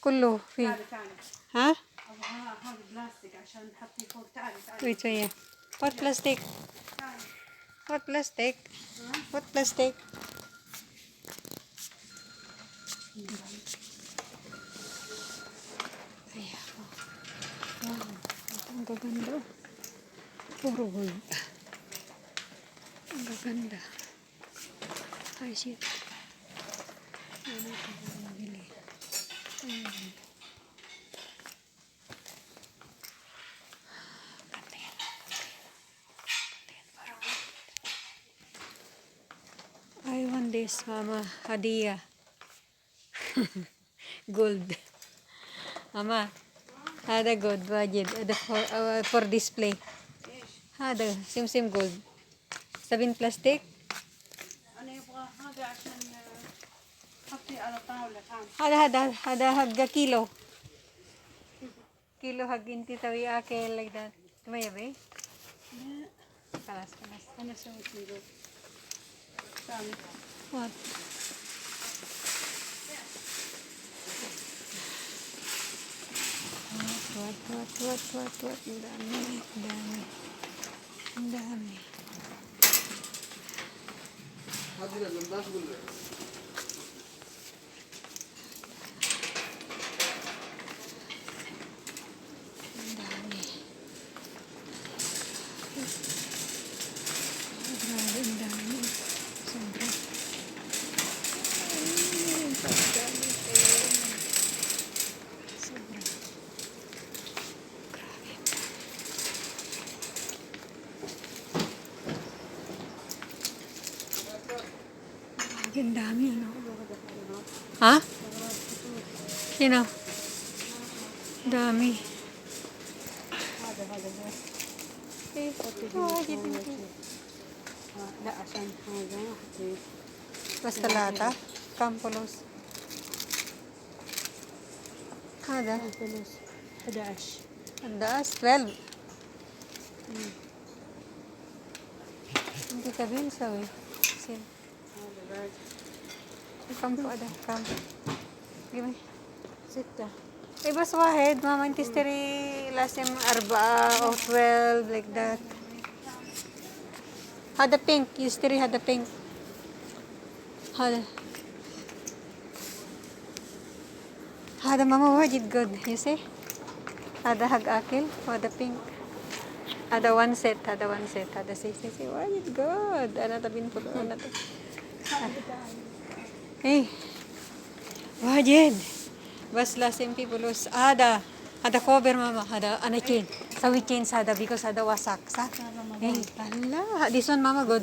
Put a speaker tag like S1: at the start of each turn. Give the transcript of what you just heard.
S1: كله فيه. ها؟ wait شوية. what plastic? what plastic? what plastic? Ayan. Wow. Ang gaganda. Puro gold. Ang gaganda. Ay, shit. Ano ito ba nabili? I want this, Mama. Hadiah. Gold. Mama, هذا gold واجد. هذا for display. هذا سمسم gold. 7 بلاستيك.
S2: أنا يبغى هذا عشان حطي على طاولة
S1: هذا حق كيلو. كيلو حق انتي تسوي أكل like that. ما يبي؟
S2: لا
S1: خلاص.
S2: أنا سويت كيلو ثاني.
S1: What? Ang dami. Grabe, ang dami. Sobra. Sobra. Grabe. Ang dami, ano? Ha? Sino? Dami.
S2: لا عشان هذا حطيت
S1: بس 3 كم فلوس؟ هذا
S2: فلوس 11
S1: 12 انت تبين نسوي سين
S2: هذا بعد
S1: كم فؤاد كم جيبي
S2: 6
S1: اي بس واحد ماما انت تشتري لازم 4 او 12 like that هذا بينك يشتري هذا بينك هذا ماما واجد good you see هذا حق أكل وهذا بينك هذا one set هذا سي واجد good أنا تبين فلوس أنا إيه واجد بس لازم في فلوس هذا كوبر ماما هذا أنا chain سوي chains هذا because هذا وسخ صح إيه الله this one ماما good